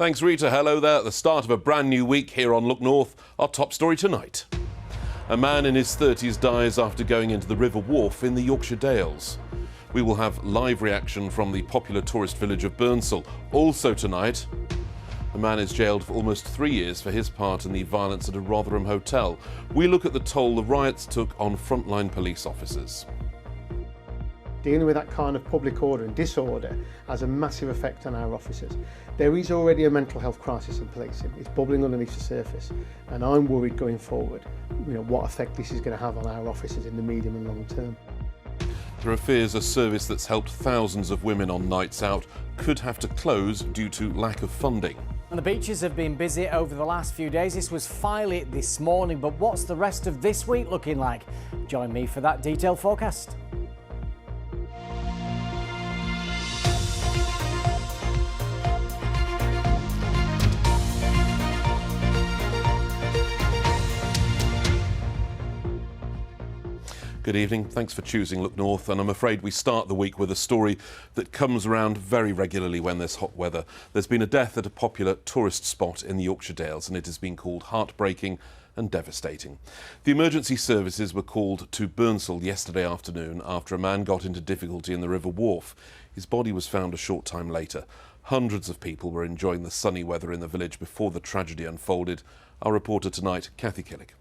Thanks, Rita. Hello there. At the start of a brand new week here on Look North, our top story tonight. A man in his 30s dies after going into the River Wharfe in the Yorkshire Dales. We will have live reaction from the popular tourist village of Burnsall. Also tonight, a man is jailed for almost 3 years for his part in the violence at a Rotherham hotel. We look at the toll the riots took on frontline police officers. Dealing with that kind of public order and disorder has a massive effect on our officers. There is already a mental health crisis in policing. It's bubbling underneath the surface, and I'm worried going forward, what effect this is going to have on our officers in the medium and long term. There are fears a service that's helped thousands of women on nights out could have to close due to lack of funding. And the beaches have been busy over the last few days. This was Filey this morning, but what's the rest of this week looking like? Join me for that detailed forecast. Good evening, thanks for choosing Look North, and I'm afraid we start the week with a story that comes around very regularly when there's hot weather. There's been a death at a popular tourist spot in the Yorkshire Dales, and it has been called heartbreaking and devastating. The emergency services were called to Burnsall yesterday afternoon after a man got into difficulty in the River Wharfe. His body was found a short time later. Hundreds of people were enjoying the sunny weather in the village before the tragedy unfolded. Our reporter tonight, Kathy Killick.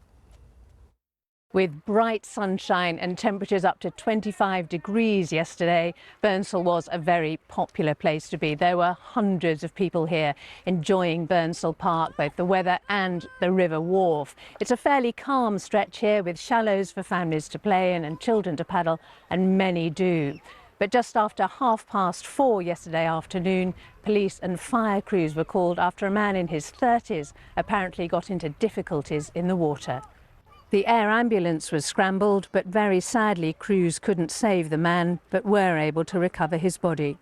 With bright sunshine and temperatures up to 25 degrees yesterday, Burnsall was a very popular place to be. There were hundreds of people here enjoying Burnsall Park, both the weather and the River Wharfe. It's a fairly calm stretch here with shallows for families to play in and children to paddle, and many do. But just after 4:30 yesterday afternoon, police and fire crews were called after a man in his 30s apparently got into difficulties in the water. The air ambulance was scrambled, but very sadly crews couldn't save the man, but were able to recover his body.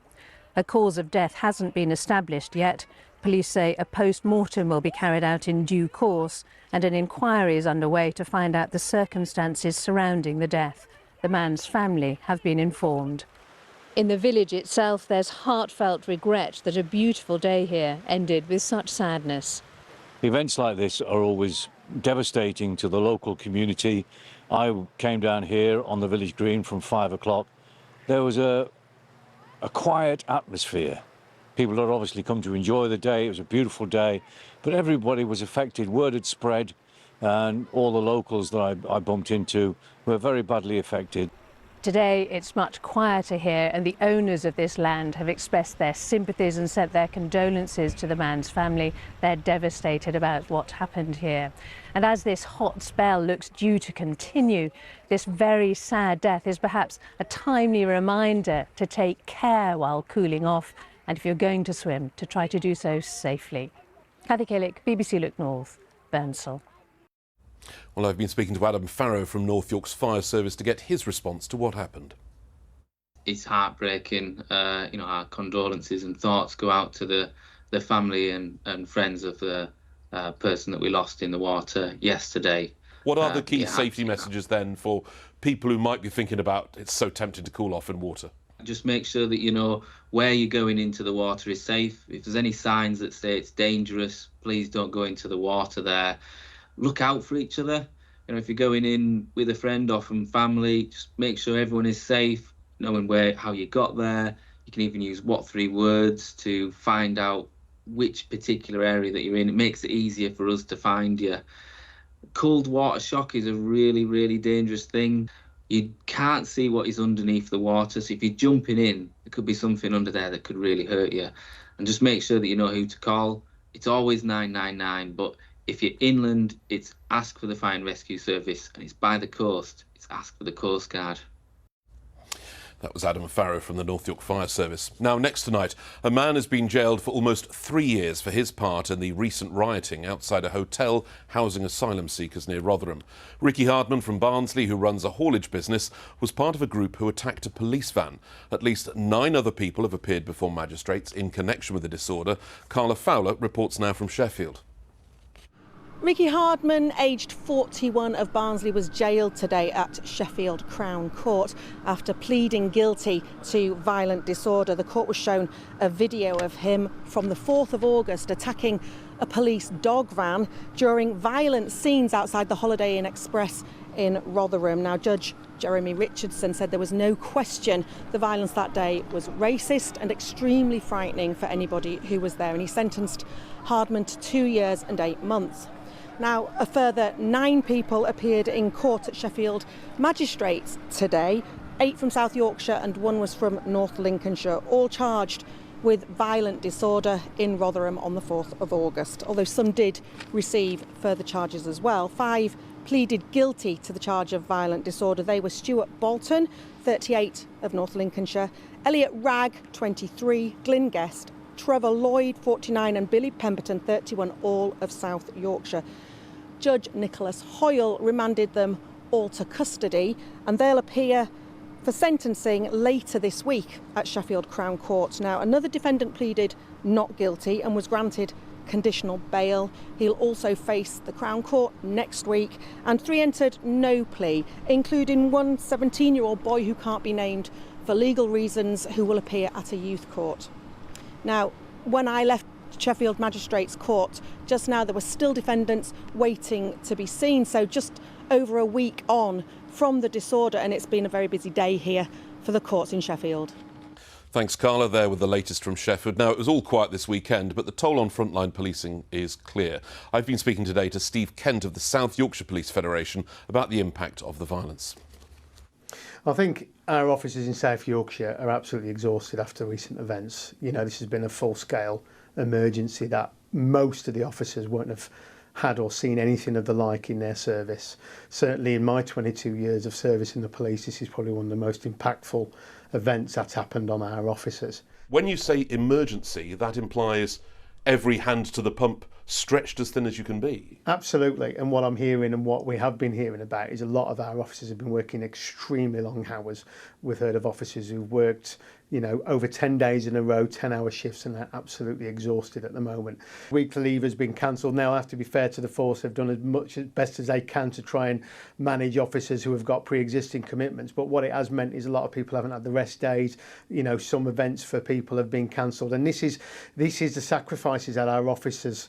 A cause of death hasn't been established yet. Police say a post-mortem will be carried out in due course, and an inquiry is underway to find out the circumstances surrounding the death. The man's family have been informed. In the village itself, there's heartfelt regret that a beautiful day here ended with such sadness. Events like this are always devastating to the local community. I came down here on the village green from 5 o'clock. There was a quiet atmosphere. People had obviously come to enjoy the day. It was a beautiful day, but everybody was affected. Word had spread, and all the locals that I bumped into were very badly affected. Today it's much quieter here, and the owners of this land have expressed their sympathies and sent their condolences to the man's family. They're devastated about what happened here. And as this hot spell looks due to continue, this very sad death is perhaps a timely reminder to take care while cooling off, and if you're going to swim, to try to do so safely. Kathy Killick, BBC Look North, Burnsall. Well, I've been speaking to Adam Farrow from North York's Fire Service to get his response to what happened. It's heartbreaking. Our condolences and thoughts go out to the family and friends of the person that we lost in the water yesterday. What are the key safety messages then for people who might be thinking about it's so tempting to cool off in water? Just make sure that you know where you're going into the water is safe. If there's any signs that say it's dangerous, please don't go into the water there. Look out for each other. If you're going in with a friend or from family, just make sure everyone is safe, knowing how you got there. You can even use what 3 words to find out which particular area that you're in. It makes it easier for us to find you. Cold water shock is a really, really dangerous thing. You can't see what is underneath the water, so if you're jumping in, there could be something under there that could really hurt you. And just make sure that you know who to call. It's always 999, but if you're inland, it's ask for the Fire and Rescue Service, and it's by the coast, it's ask for the Coast Guard. That was Adam Farrow from the North York Fire Service. Now, next tonight, a man has been jailed for almost 3 years for his part in the recent rioting outside a hotel housing asylum seekers near Rotherham. Ricky Hardman from Barnsley, who runs a haulage business, was part of a group who attacked a police van. At least 9 other people have appeared before magistrates in connection with the disorder. Carla Fowler reports now from Sheffield. Ricky Hardman, aged 41 of Barnsley, was jailed today at Sheffield Crown Court after pleading guilty to violent disorder. The court was shown a video of him from the 4th of August attacking a police dog van during violent scenes outside the Holiday Inn Express in Rotherham. Now, Judge Jeremy Richardson said there was no question the violence that day was racist and extremely frightening for anybody who was there, and he sentenced Hardman to 2 years and 8 months. Now, a further 9 people appeared in court at Sheffield magistrates today, 8 from South Yorkshire and 1 was from North Lincolnshire, all charged with violent disorder in Rotherham on the 4th of August, although some did receive further charges as well. 5 pleaded guilty to the charge of violent disorder. They were Stuart Bolton, 38, of North Lincolnshire, Elliot Ragg, 23, Glyn Guest, Trevor Lloyd, 49, and Billy Pemberton, 31, all of South Yorkshire. Judge Nicholas Hoyle remanded them all to custody, and they'll appear for sentencing later this week at Sheffield Crown Court. Now, another defendant pleaded not guilty and was granted conditional bail. He'll also face the Crown Court next week, and 3 entered no plea, including one 17-year-old boy who can't be named for legal reasons, who will appear at a youth court. Now, when I left Sheffield Magistrates Court just now, there were still defendants waiting to be seen, so just over a week on from the disorder, and it's been a very busy day here for the courts in Sheffield. Thanks, Carla, there with the latest from Sheffield. Now, it was all quiet this weekend, but the toll on frontline policing is clear. I've been speaking today to Steve Kent of the South Yorkshire Police Federation about the impact of the violence. I think our officers in South Yorkshire are absolutely exhausted after recent events. You know, this has been a full-scale emergency that most of the officers won't have had or seen anything of the like in their service. Certainly in my 22 years of service in the police, this is probably one of the most impactful events that's happened on our officers. When you say emergency, that implies every hand to the pump, stretched as thin as you can be. Absolutely, and what I'm hearing and what we have been hearing about is a lot of our officers have been working extremely long hours. We've heard of officers who've worked, you know, over 10 days in a row, 10-hour shifts, and they're absolutely exhausted at the moment. Weekly leave has been cancelled. Now, I have to be fair to the force, they've done as best as they can to try and manage officers who have got pre-existing commitments, but what it has meant is a lot of people haven't had the rest days. You know, some events for people have been cancelled, and this is the sacrifices that our officers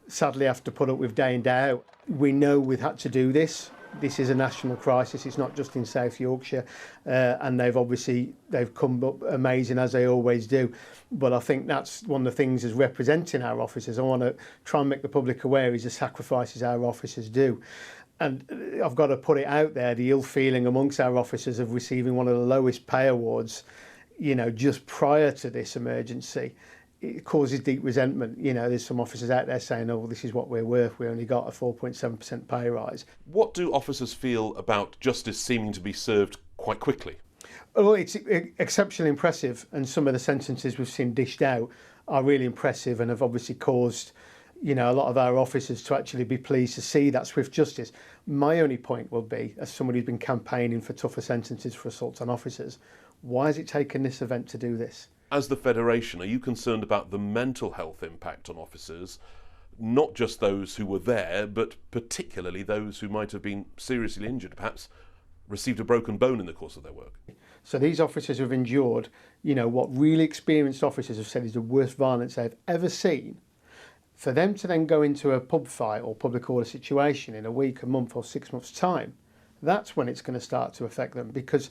sadly have to put up with day in, day out. We know we've had to do this. This is a national crisis. It's not just in South Yorkshire, and they've come up amazing, as they always do. But I think that's one of the things as representing our officers. I want to try and make the public aware is the sacrifices our officers do. And I've got to put it out there, the ill feeling amongst our officers of receiving one of the lowest pay awards, you know, just prior to this emergency. It causes deep resentment. You know, there's some officers out there saying, oh, well, this is what we're worth. We only got a 4.7% pay rise. What do officers feel about justice seeming to be served quite quickly? Well, it's exceptionally impressive, and some of the sentences we've seen dished out are really impressive and have obviously caused, you know, a lot of our officers to actually be pleased to see that swift justice. My only point will be, as somebody who's been campaigning for tougher sentences for assaults on officers, why has it taken this event to do this? As the Federation, are you concerned about the mental health impact on officers, not just those who were there, but particularly those who might have been seriously injured, perhaps received a broken bone in the course of their work? So these officers have endured, you know, what really experienced officers have said is the worst violence they've ever seen. For them to then go into a pub fight or public order situation in a week, a month or 6 months' time, that's when it's going to start to affect them. Because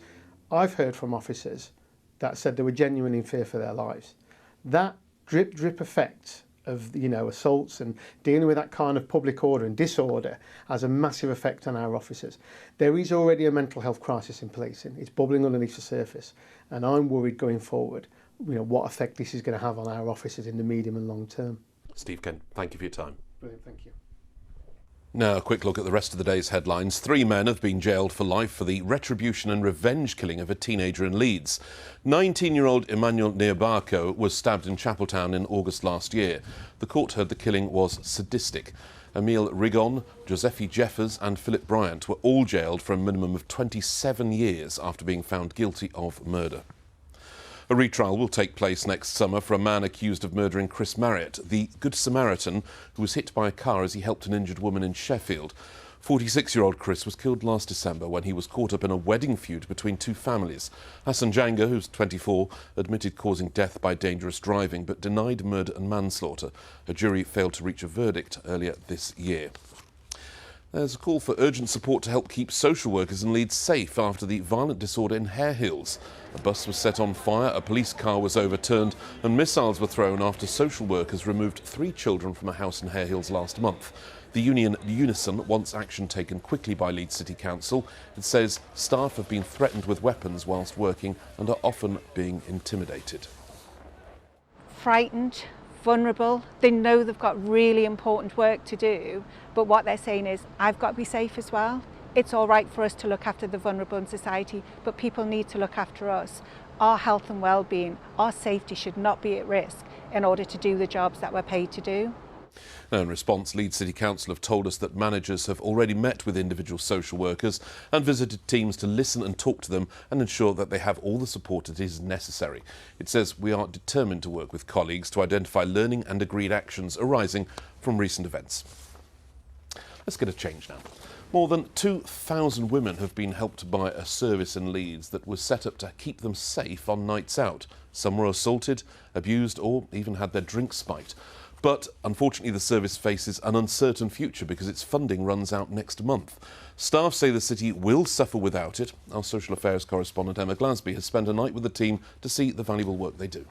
I've heard from officers that said they were genuinely in fear for their lives. That drip effect of, you know, assaults and dealing with that kind of public order and disorder has a massive effect on our officers. There is already a mental health crisis in policing. It's bubbling underneath the surface, and I'm worried going forward, you know, what effect this is going to have on our officers in the medium and long term. Steve Kent, thank you for your time. Brilliant, thank you. Now, a quick look at the rest of the day's headlines. 3 men have been jailed for life for the retribution and revenge killing of a teenager in Leeds. 19-year-old Emmanuel Niabarco was stabbed in Chapeltown in August last year. The court heard the killing was sadistic. Emile Rigon, Josephi Jeffers and Philip Bryant were all jailed for a minimum of 27 years after being found guilty of murder. A retrial will take place next summer for a man accused of murdering Chris Marriott, the Good Samaritan who was hit by a car as he helped an injured woman in Sheffield. 46-year-old Chris was killed last December when he was caught up in a wedding feud between two families. Hassan Janga, who's 24, admitted causing death by dangerous driving but denied murder and manslaughter. A jury failed to reach a verdict earlier this year. There's a call for urgent support to help keep social workers in Leeds safe after the violent disorder in Hare Hills. A bus was set on fire, a police car was overturned and missiles were thrown after social workers removed 3 children from a house in Hare Hills last month. The union Unison wants action taken quickly by Leeds City Council. It says staff have been threatened with weapons whilst working and are often being intimidated. Frightened, vulnerable. They know they've got really important work to do, but what they're saying is, I've got to be safe as well. It's all right for us to look after the vulnerable in society, but people need to look after us. Our health and well-being, our safety should not be at risk in order to do the jobs that we're paid to do. Now, in response, Leeds City Council have told us that managers have already met with individual social workers and visited teams to listen and talk to them and ensure that they have all the support that is necessary. It says we are determined to work with colleagues to identify learning and agreed actions arising from recent events. Let's get a change now. More than 2,000 women have been helped by a service in Leeds that was set up to keep them safe on nights out. Some were assaulted, abused or even had their drinks spiked. But unfortunately, the service faces an uncertain future because its funding runs out next month. Staff say the city will suffer without it. Our social affairs correspondent Emma Glasby has spent a night with the team to see the valuable work they do.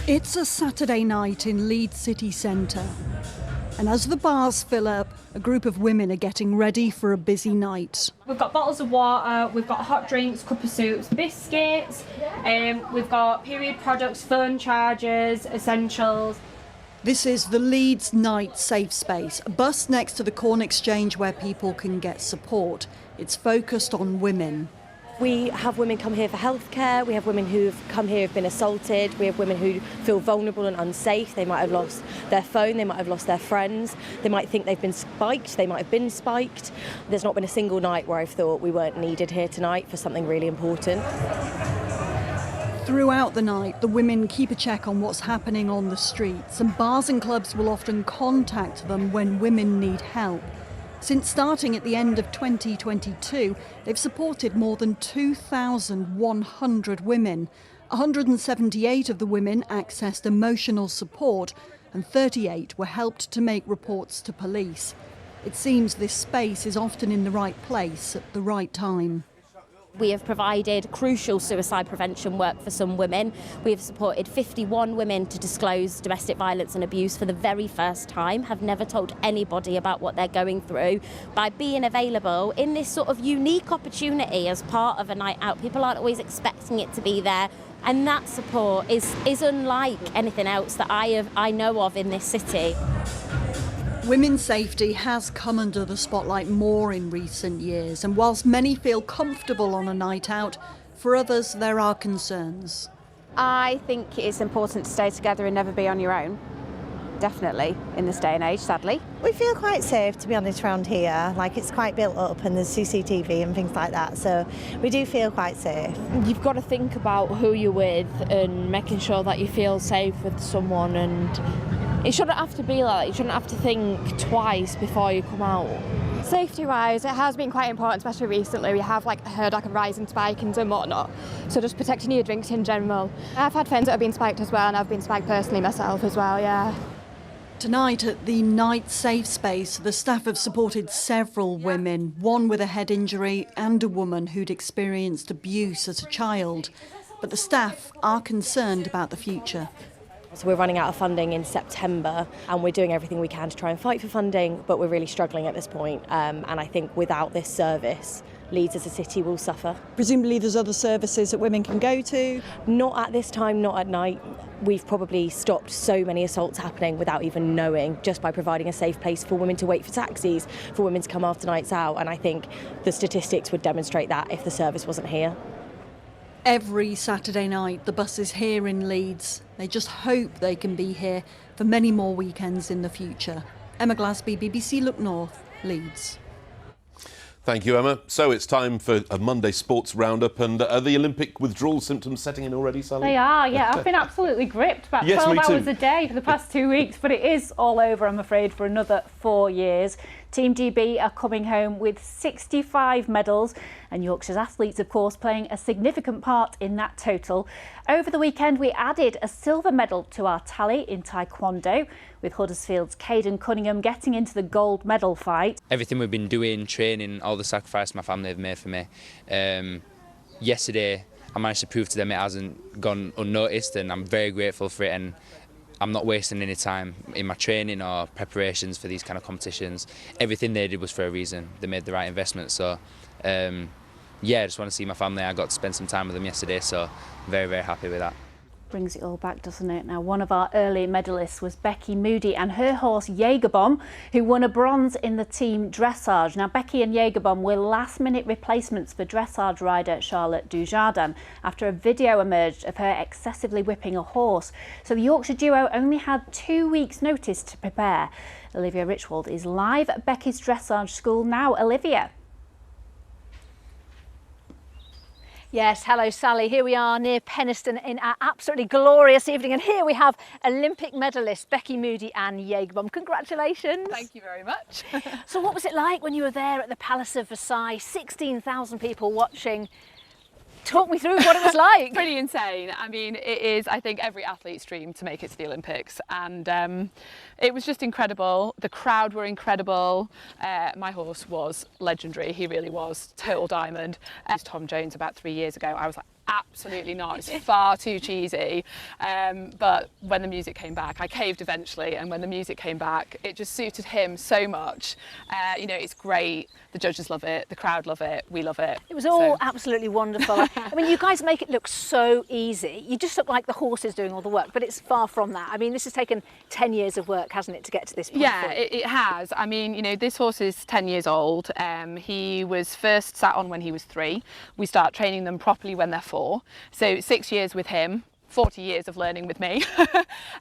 It's a Saturday night in Leeds city centre. And as the bars fill up, a group of women are getting ready for a busy night. We've got bottles of water, we've got hot drinks, cup of soups, biscuits, we've got period products, phone chargers, essentials. This is the Leeds Night Safe Space, a bus next to the Corn Exchange where people can get support. It's focused on women. We have women come here for healthcare, we have women who've come here who've been assaulted, we have women who feel vulnerable and unsafe. They might have lost their phone, they might have lost their friends, they might think they've been spiked, they might have been spiked. There's not been a single night where I've thought we weren't needed here tonight for something really important. Throughout the night, the women keep a check on what's happening on the streets, and bars and clubs will often contact them when women need help. Since starting at the end of 2022, they've supported more than 2,100 women. 178 of the women accessed emotional support and 38 were helped to make reports to police. It seems this space is often in the right place at the right time. We have provided crucial suicide prevention work for some women. We have supported 51 women to disclose domestic violence and abuse for the very first time, have never told anybody about what they're going through. By being available in this sort of unique opportunity as part of a night out, people aren't always expecting it to be there. And that support is unlike anything else that I know of in this city. Women's safety has come under the spotlight more in recent years, and whilst many feel comfortable on a night out, for others there are concerns. I think it's important to stay together and never be on your own. Definitely, in this day and age, sadly. We feel quite safe, to be honest, around here. Like, it's quite built up and there's CCTV and things like that, so we do feel quite safe. You've got to think about who you're with and making sure that you feel safe with someone, and it shouldn't have to be like that. You shouldn't have to think twice before you come out. Safety-wise, it has been quite important, especially recently. We have heard a rise in spikings and whatnot, so just protecting your drinks in general. I've had friends that have been spiked as well, and I've been spiked personally myself as well, yeah. Tonight at the Night Safe Space, the staff have supported several women, one with a head injury and a woman who'd experienced abuse as a child. But the staff are concerned about the future. So we're running out of funding in September and we're doing everything we can to try and fight for funding, but we're really struggling at this point. And I think without this service, Leeds as a city will suffer. Presumably there's other services that women can go to? Not at this time, not at night. We've probably stopped so many assaults happening without even knowing, just by providing a safe place for women to wait for taxis, for women to come after nights out. And I think the statistics would demonstrate that if the service wasn't here. Every Saturday night, the bus is here in Leeds. They just hope they can be here for many more weekends in the future. Emma Glasby, BBC Look North, Leeds. Thank you, Emma. So it's time for a Monday sports roundup, and are the Olympic withdrawal symptoms setting in already, Sally? They are, yeah. I've been absolutely gripped, about Yes, 12 me too. hours a day for the past 2 weeks, but it is all over, I'm afraid, for another 4 years. Team GB are coming home with 65 medals, and Yorkshire's athletes, of course, playing a significant part in that total. Over the weekend, we added a silver medal to our tally in Taekwondo, with Huddersfield's Caden Cunningham getting into the gold medal fight. Everything we've been doing, training, all the sacrifice my family have made for me. Yesterday, I managed to prove to them it hasn't gone unnoticed, and I'm very grateful for it. And I'm not wasting any time in my training or preparations for these kind of competitions. Everything they did was for a reason. They made the right investment. So, yeah, I just want to see my family. I got to spend some time with them yesterday, so I'm very, very happy with that. Brings it all back, doesn't it? Now, one of our early medalists was Becky Moody and her horse Jägerbomb, who won a bronze in the team dressage. Now, Becky and Jägerbomb were last-minute replacements for dressage rider Charlotte Dujardin after a video emerged of her excessively whipping a horse. So the Yorkshire duo only had 2 weeks' notice to prepare. Olivia Richwald is live at Becky's dressage school now. Olivia. Yes, hello Sally. Here we are near Penistone in our absolutely glorious evening, and here we have Olympic medalists Becky Moody and Jägerbomb. Congratulations. Thank you very much. So what was it like when you were there at the Palace of Versailles, 16,000 people watching? Talk me through what it was like. Pretty insane. I mean, it is, I think, every athlete's dream to make it to the Olympics, and it was just incredible. The crowd were incredible. My horse was legendary. He really was, total diamond. Tom Jones about 3 years ago, I was like, absolutely not, it's far too cheesy. But when the music came back, I caved eventually, and when the music came back, it just suited him so much. You know, it's great. The judges love it, the crowd love it, we love it. It was all absolutely wonderful. I mean, you guys make it look so easy. You just look like the horses doing all the work, but it's far from that. I mean, this has taken 10 years of work, hasn't it, to get to this point? Yeah, it has. I mean, you know, this horse is 10 years old. He was first sat on when he was 3. We start training them properly when they're 4. So 6 years with him, 40 years of learning with me.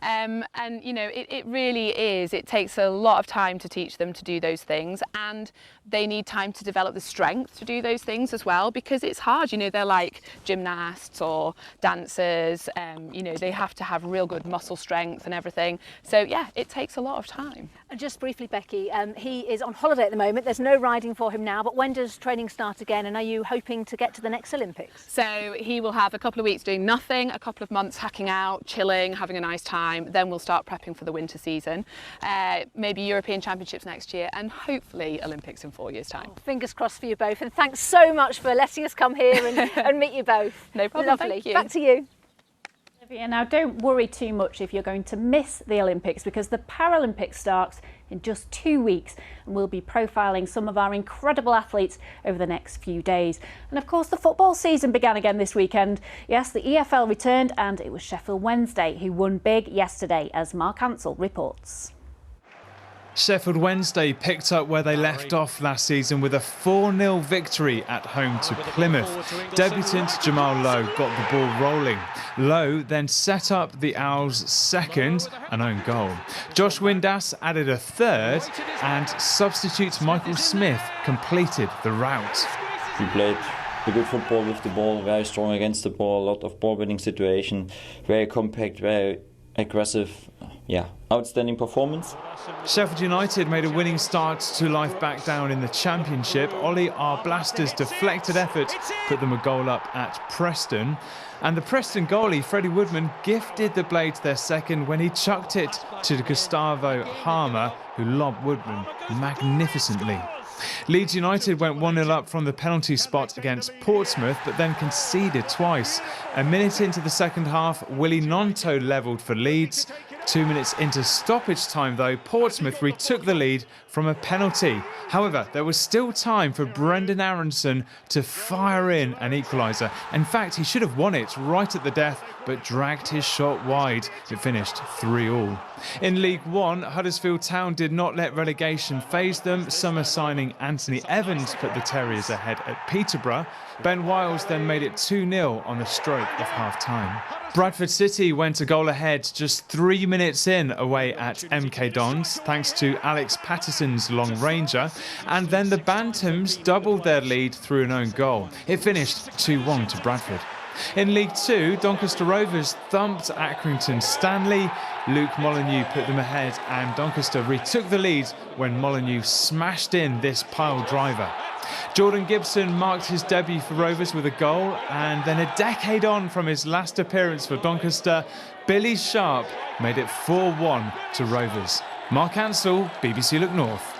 And, you know, it really is. It takes a lot of time to teach them to do those things, and they need time to develop the strength to do those things as well, because it's hard. You know, they're like gymnasts or dancers. You know, they have to have real good muscle strength and everything. So, yeah, it takes a lot of time. And just briefly, Becky, he is on holiday at the moment. There's no riding for him now, but when does training start again, and are you hoping to get to the next Olympics? So he will have a couple of weeks doing nothing, a couple of months hacking out, chilling, having a nice time. Then we'll start prepping for the winter season. Maybe European Championships next year, and hopefully Olympics in 4 years' time. Oh, fingers crossed for you both, and thanks so much for letting us come here and meet you both. No problem. Lovely. Thank you. Back to you. Now, don't worry too much if you're going to miss the Olympics, because the Paralympics starts in just 2 weeks, and we'll be profiling some of our incredible athletes over the next few days. And of course, the football season began again this weekend. Yes, the EFL returned, and it was Sheffield Wednesday who won big yesterday, as Mark Ansell reports. Sheffield Wednesday picked up where they left off last season with a 4-0 victory at home to Plymouth. Debutant Jamal Lowe got the ball rolling. Lowe then set up the Owls' second, an own goal. Josh Windass added a third, and substitute Michael Smith completed the rout. We played a good football with the ball, very strong against the ball, a lot of ball-winning situation, very compact, very aggressive. Yeah, outstanding performance. Sheffield United made a winning start to life back down in the Championship. Ollie Arblaster's deflected effort put them a goal up at Preston. And the Preston goalie, Freddie Woodman, gifted the Blades their second when he chucked it to Gustavo Harmer, who lobbed Woodman magnificently. Leeds United went 1-0 up from the penalty spot against Portsmouth, but then conceded twice. A minute into the second half, Willie Nonto levelled for Leeds. 2 minutes into stoppage time, though, Portsmouth retook the lead from a penalty. However, there was still time for Brendan Aronson to fire in an equaliser. In fact, he should have won it right at the death, but dragged his shot wide. It finished 3-3. In League One, Huddersfield Town did not let relegation faze them. Summer signing Anthony Evans put the Terriers ahead at Peterborough. Ben Wiles then made it 2-0 on the stroke of half-time. Bradford City went a goal ahead just 3 minutes in away at MK Dons, thanks to Alex Patterson's long ranger, and then the Bantams doubled their lead through an own goal. It finished 2-1 to Bradford. In League Two, Doncaster Rovers thumped Accrington Stanley. Luke Molyneux put them ahead, and Doncaster retook the lead when Molyneux smashed in this pile driver. Jordan Gibson marked his debut for Rovers with a goal, and then a decade on from his last appearance for Doncaster, Billy Sharp made it 4-1 to Rovers. Mark Ansell, BBC Look North.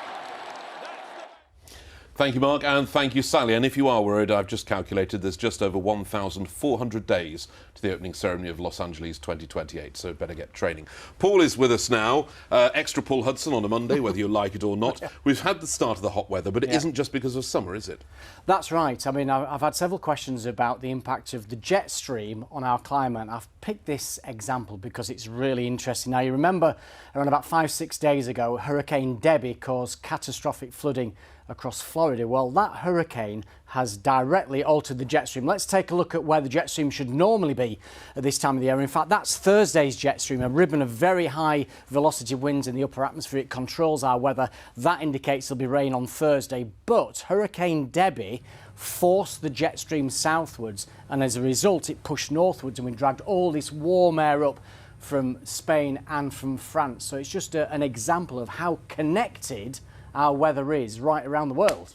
Thank you, Mark, and thank you, Sally. And if you are worried, I've just calculated there's just over 1,400 days to the opening ceremony of Los Angeles 2028, so better get training. Paul is with us now. Extra Paul Hudson on a Monday, whether you like it or not. We've had the start of the hot weather, but it isn't just because of summer, is it? That's right. I mean, I've had several questions about the impact of the jet stream on our climate. I've picked this example because it's really interesting. Now, you remember around about 5-6 days ago, Hurricane Debbie caused catastrophic flooding across Florida. Well, that hurricane has directly altered the jet stream. Let's take a look at where the jet stream should normally be at this time of the year. In fact, that's Thursday's jet stream, a ribbon of very high velocity winds in the upper atmosphere. It controls our weather. That indicates there'll be rain on Thursday. But Hurricane Debbie forced the jet stream southwards, and as a result, it pushed northwards, and we dragged all this warm air up from Spain and from France. So it's just an example of how connected our weather is right around the world.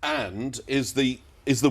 And is the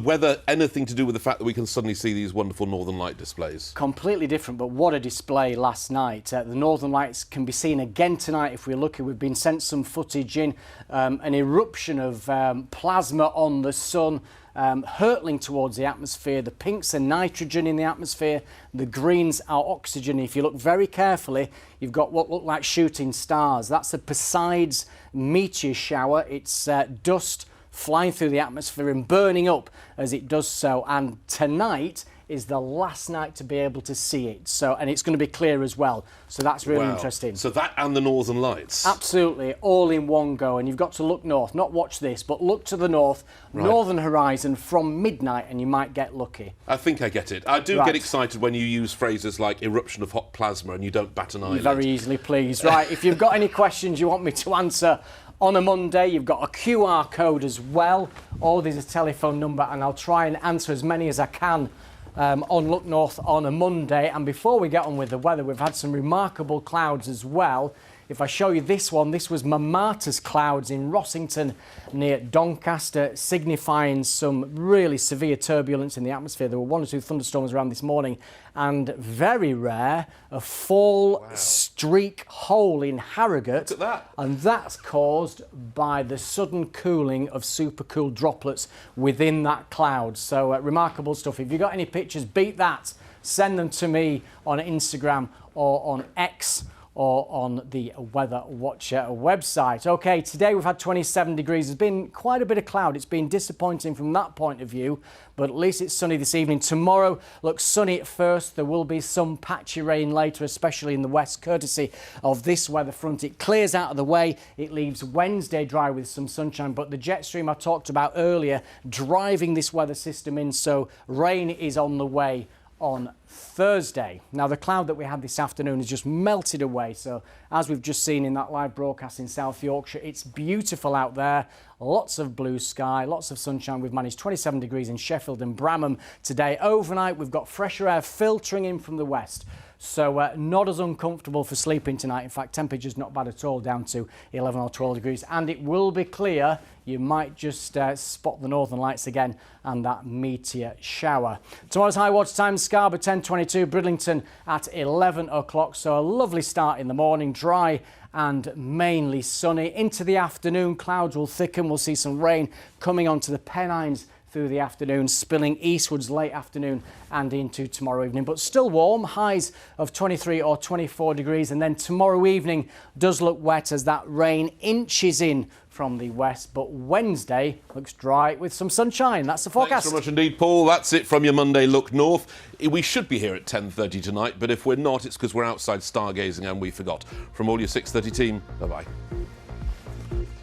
weather anything to do with the fact that we can suddenly see these wonderful Northern Light displays? Completely different, but what a display last night. The Northern Lights can be seen again tonight if we're lucky. We've been sent some footage in, an eruption of plasma on the sun, hurtling towards the atmosphere. The pinks are nitrogen in the atmosphere, the greens are oxygen. If you look very carefully, you've got what look like shooting stars. That's a Perseids meteor shower. It's dust flying through the atmosphere and burning up as it does so. And tonight is the last night to be able to see it. So, and it's going to be clear as well. So that's really interesting. So that and the Northern Lights? Absolutely, all in one go. And you've got to look north, not watch this, but look to the north, northern horizon from midnight, and you might get lucky. I think I get it. I do get excited when you use phrases like eruption of hot plasma and you don't bat an eyelid. Very easily, please. Right, if you've got any questions you want me to answer on a Monday, you've got a QR code as well, or there's a telephone number, and I'll try and answer as many as I can on Look North on a Monday. And before we get on with the weather, we've had some remarkable clouds as well. If I show you this one, this was Mamata's clouds in Rossington near Doncaster, signifying some really severe turbulence in the atmosphere. There were 1 or 2 thunderstorms around this morning, and very rare, a fall streak hole in Harrogate. Look at that. And that's caused by the sudden cooling of supercooled droplets within that cloud. So remarkable stuff. If you've got any pictures, beat that. Send them to me on Instagram or on X, or on the Weather Watcher website. OK, today we've had 27 degrees. There's been quite a bit of cloud. It's been disappointing from that point of view, but at least it's sunny this evening. Tomorrow looks sunny at first. There will be some patchy rain later, especially in the west, courtesy of this weather front. It clears out of the way. It leaves Wednesday dry with some sunshine, but the jet stream I talked about earlier driving this weather system in, so rain is on the way on Thursday. Now, the cloud that we had this afternoon has just melted away. So as we've just seen in that live broadcast in South Yorkshire, it's beautiful out there. Lots of blue sky, lots of sunshine. We've managed 27 degrees in Sheffield and Bramham today. Overnight, we've got fresher air filtering in from the west. So not as uncomfortable for sleeping tonight. In fact, temperature's not bad at all, down to 11 or 12 degrees. And it will be clear. You might just spot the Northern Lights again and that meteor shower. Tomorrow's high water time, Scarborough 10:22, Bridlington at 11 o'clock. So a lovely start in the morning, dry and mainly sunny. Into the afternoon, clouds will thicken. We'll see some rain coming onto the Pennines through the afternoon, spilling eastwards late afternoon and into tomorrow evening. But still warm, highs of 23 or 24 degrees. And then tomorrow evening does look wet as that rain inches in from the west. But Wednesday looks dry with some sunshine. That's the forecast. Thanks very much indeed, Paul. That's it from your Monday Look North. We should be here at 10:30 tonight, but if we're not, it's because we're outside stargazing and we forgot. From all your 6:30 team, bye-bye.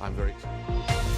I'm very excited.